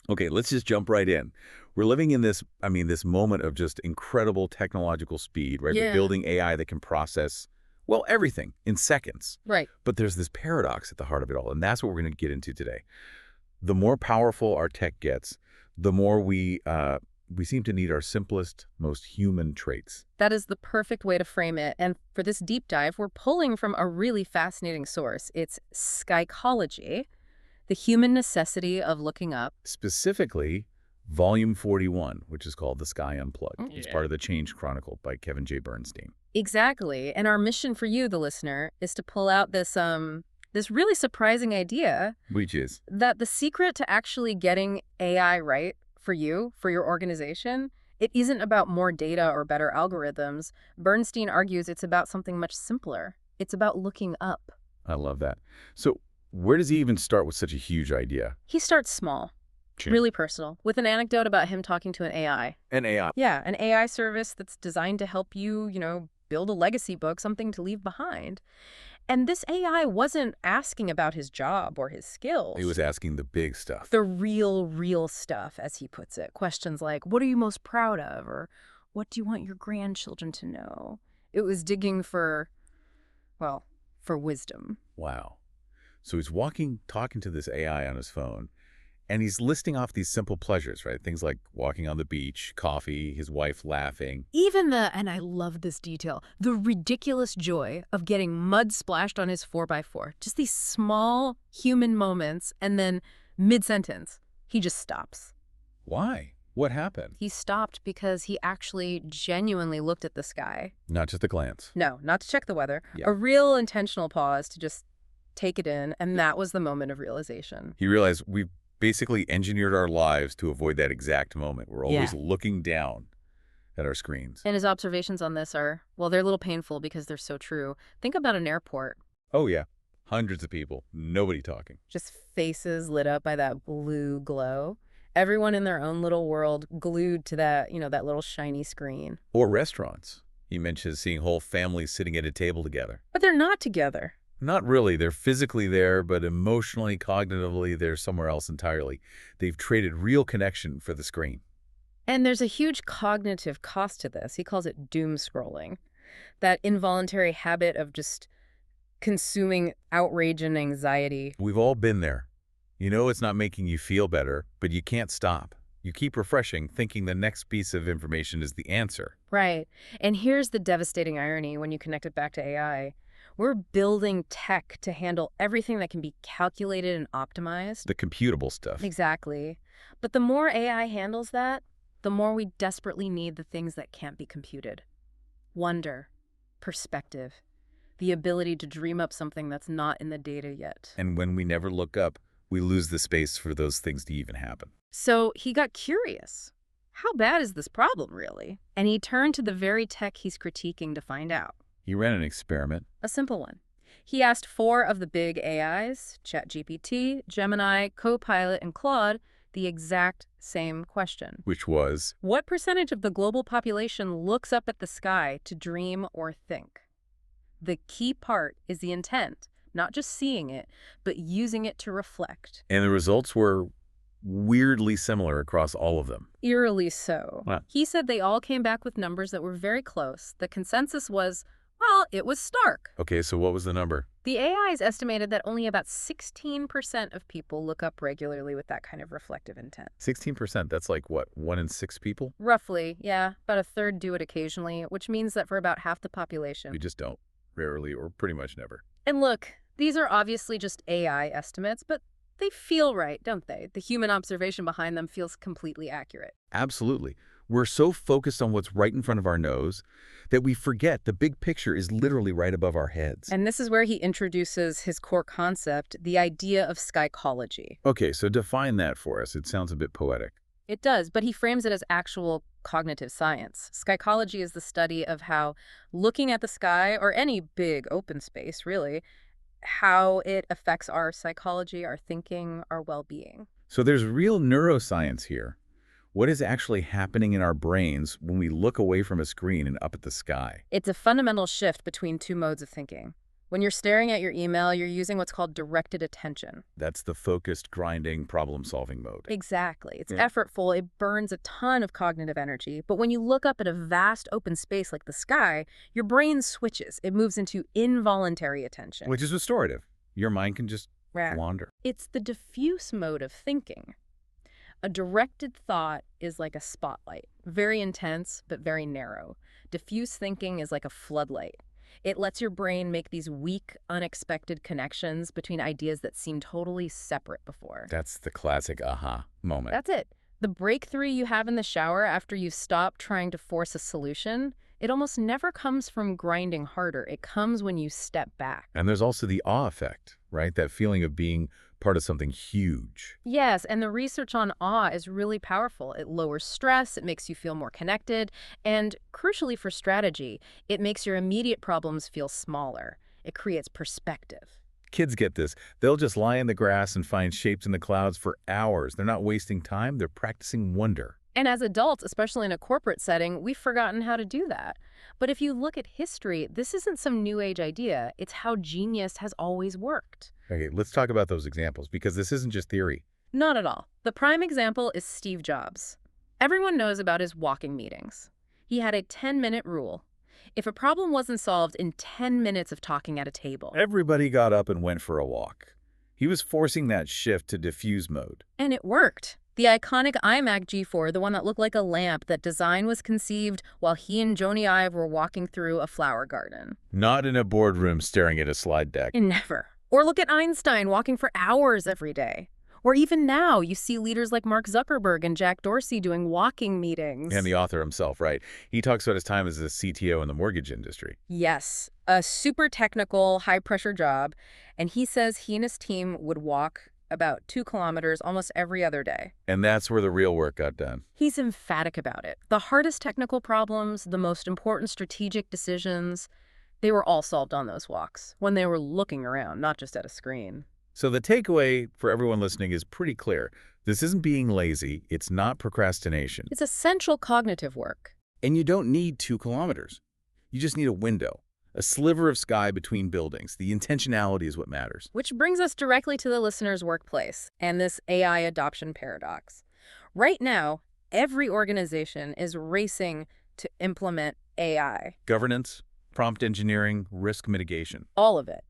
Okay, let's just jump right in. We're living in this moment of just incredible technological speed, right? We're Yeah. building AI that can process, well, everything in seconds. Right. But there's this paradox at the heart of it all, and that's what we're going to get into today. The more powerful our tech gets, the more we seem to need our simplest, most human traits. That is the perfect way to frame it. And for this deep dive, we're pulling from a really fascinating source. It's psychology, the human necessity of looking up. Specifically, Vol.41, which is called The Sky Unplugged. It's Yeah. part of the Change Chronicle by Kevin J. Bernstein. Exactly. And our mission for you, the listener, is to pull out this really surprising idea Which is, that the secret to actually getting AI right for you, for your organization, it isn't about more data or better algorithms. Bernstein argues it's about something much simpler. It's about looking up. I love that. So where does he even start with such a huge idea? He starts small, Sure. really personal, with an anecdote about him talking to an AI. An AI. Yeah, an AI service that's designed to help you, build a legacy book, something to leave behind. And this AI wasn't asking about his job or his skills. He was asking the big stuff. The real stuff, as he puts it. Questions like, what are you most proud of? Or what do you want your grandchildren to know? It was digging for wisdom. Wow. So he's talking to this AI on his phone, and he's listing off these simple pleasures, right? Things like walking on the beach, coffee, his wife laughing. And I love this detail, the ridiculous joy of getting mud splashed on his 4x4. Just these small human moments, and then mid-sentence, he just stops. Why? What happened? He stopped because he actually genuinely looked at the sky. Not just a glance. No, not to check the weather. Yeah. A real intentional pause to just take it in, and that was the moment of realization. He realized we've basically engineered our lives to avoid that exact moment. We're always looking down at our screens. And his observations on this are, well, they're a little painful because they're so true. Think about an airport. Oh, yeah. Hundreds of people. Nobody talking. Just faces lit up by that blue glow. Everyone in their own little world glued to that, that little shiny screen. Or restaurants. He mentions seeing whole families sitting at a table together. But they're not together. Not really. They're physically there, but emotionally, cognitively, they're somewhere else entirely. They've traded real connection for the screen. And there's a huge cognitive cost to this. He calls it doom scrolling. That involuntary habit of just consuming outrage and anxiety. We've all been there. You know it's not making you feel better, but you can't stop. You keep refreshing, thinking the next piece of information is the answer. Right. And here's the devastating irony when you connect it back to AI. We're building tech to handle everything that can be calculated and optimized. The computable stuff. Exactly. But the more AI handles that, the more we desperately need the things that can't be computed. Wonder, perspective, the ability to dream up something that's not in the data yet. And when we never look up, we lose the space for those things to even happen. So he got curious. How bad is this problem, really? And he turned to the very tech he's critiquing to find out. He ran an experiment. A simple one. He asked 4 of the big AIs, ChatGPT, Gemini, Copilot, and Claude, the exact same question. Which was, What percentage of the global population looks up at the sky to dream or think? The key part is the intent, not just seeing it, but using it to reflect. and the results were weirdly similar across all of them. Eerily so. Wow. He said they all came back with numbers that were very close. The consensus was, well, it was stark. Okay, so what was the number? The AIs estimated that only about 16% of people look up regularly with that kind of reflective intent. 16%. That's like, what, 1 in 6 people? Roughly, yeah. About a third do it occasionally, which means that for about half the population. We just don't. Rarely or pretty much never. And look, these are obviously just AI estimates, but they feel right, don't they? The human observation behind them feels completely accurate. Absolutely. We're so focused on what's right in front of our nose that we forget the big picture is literally right above our heads. And this is where he introduces his core concept, the idea of psychology. Okay, so define that for us. It sounds a bit poetic. It does, but he frames it as actual cognitive science. Psychology is the study of how looking at the sky, or any big open space, really, how it affects our psychology, our thinking, our well-being. So there's real neuroscience here. What is actually happening in our brains when we look away from a screen and up at the sky? It's a fundamental shift between 2 modes of thinking. When you're staring at your email, you're using what's called directed attention. That's the focused, grinding, problem-solving mode. Exactly. It's Yeah. effortful, it burns a ton of cognitive energy. But when you look up at a vast open space like the sky, your brain switches. It moves into involuntary attention. Which is restorative. Your mind can just Yeah. wander. It's the diffuse mode of thinking. A directed thought is like a spotlight, very intense but very narrow. Diffuse thinking is like a floodlight. It lets your brain make these weak, unexpected connections between ideas that seem totally separate before. That's the classic aha moment. That's it. The breakthrough you have in the shower after you stop trying to force a solution, it almost never comes from grinding harder. It comes when you step back. And there's also the awe effect, right? That feeling of being part of something huge. Yes, and the research on awe is really powerful. It lowers stress, it makes you feel more connected, and crucially for strategy, it makes your immediate problems feel smaller. It creates perspective. Kids get this. They'll just lie in the grass and find shapes in the clouds for hours. They're not wasting time. They're practicing wonder. And as adults, especially in a corporate setting, we've forgotten how to do that. But if you look at history, this isn't some new age idea. It's how genius has always worked. Okay, let's talk about those examples because this isn't just theory. Not at all. The prime example is Steve Jobs. Everyone knows about his walking meetings. He had a 10-minute rule. If a problem wasn't solved in 10 minutes of talking at a table. Everybody got up and went for a walk. He was forcing that shift to diffuse mode. And it worked. The iconic iMac G4, the one that looked like a lamp, that design was conceived while he and Joni Ive were walking through a flower garden. Not in a boardroom staring at a slide deck. And never. Or look at Einstein walking for hours every day. Or even now, you see leaders like Mark Zuckerberg and Jack Dorsey doing walking meetings. And the author himself, right? He talks about his time as a CTO in the mortgage industry. Yes, a super technical, high-pressure job. And he says he and his team would walk about 2 kilometers almost every other day. And that's where the real work got done. He's emphatic about it. The hardest technical problems, the most important strategic decisions, they were all solved on those walks, when they were looking around, not just at a screen. So the takeaway for everyone listening is pretty clear. This isn't being lazy. It's not procrastination. It's essential cognitive work. And you don't need 2 kilometers. You just need a window, a sliver of sky between buildings. The intentionality is what matters. Which brings us directly to the listener's workplace and this AI adoption paradox. Right now, every organization is racing to implement AI. Governance, prompt engineering, risk mitigation. All of it.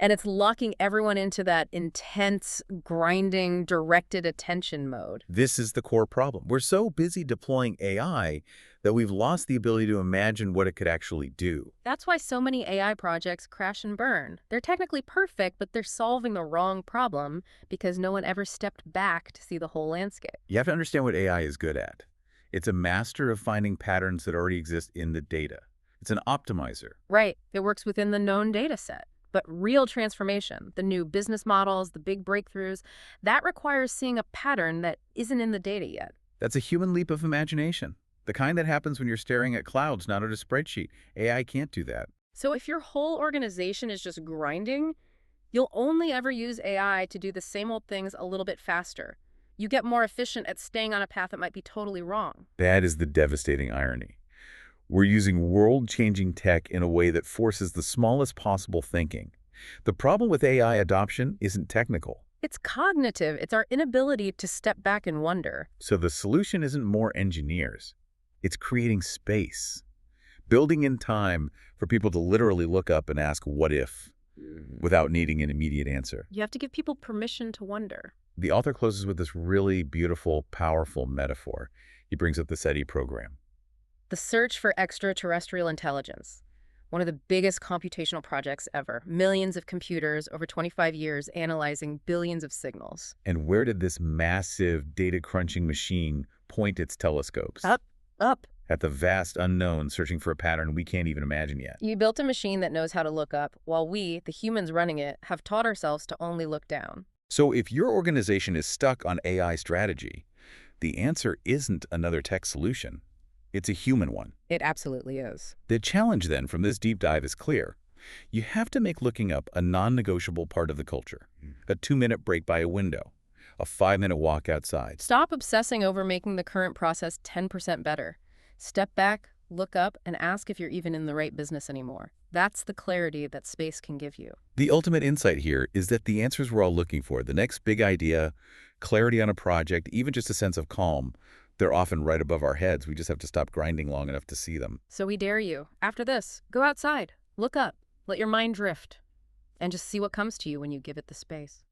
And it's locking everyone into that intense, grinding, directed attention mode. This is the core problem. We're so busy deploying AI that we've lost the ability to imagine what it could actually do. That's why so many AI projects crash and burn. They're technically perfect, but they're solving the wrong problem because no one ever stepped back to see the whole landscape. You have to understand what AI is good at. It's a master of finding patterns that already exist in the data. It's an optimizer. Right. It works within the known data set. But real transformation, the new business models, the big breakthroughs, that requires seeing a pattern that isn't in the data yet. That's a human leap of imagination. The kind that happens when you're staring at clouds, not at a spreadsheet. AI can't do that. So if your whole organization is just grinding, you'll only ever use AI to do the same old things a little bit faster. You get more efficient at staying on a path that might be totally wrong. That is the devastating irony. We're using world-changing tech in a way that forces the smallest possible thinking. The problem with AI adoption isn't technical. It's cognitive. It's our inability to step back and wonder. So the solution isn't more engineers. It's creating space. Building in time for people to literally look up and ask, what if, without needing an immediate answer. You have to give people permission to wonder. The author closes with this really beautiful, powerful metaphor. He brings up the SETI program. The search for extraterrestrial intelligence. One of the biggest computational projects ever. Millions of computers over 25 years analyzing billions of signals. And where did this massive data-crunching machine point its telescopes? Up. At the vast unknown, searching for a pattern we can't even imagine yet. You built a machine that knows how to look up, while we, the humans running it, have taught ourselves to only look down. So if your organization is stuck on AI strategy, the answer isn't another tech solution. It's a human one. It absolutely is. The challenge then from this deep dive is clear. You have to make looking up a non-negotiable part of the culture. A 2-minute break by a window. A 5-minute walk outside. Stop obsessing over making the current process 10% better. Step back, look up, and ask if you're even in the right business anymore. That's the clarity that space can give you. The ultimate insight here is that the answers we're all looking for, the next big idea, clarity on a project, even just a sense of calm, they're often right above our heads. We just have to stop grinding long enough to see them. So we dare you, after this, go outside, look up, let your mind drift, and just see what comes to you when you give it the space.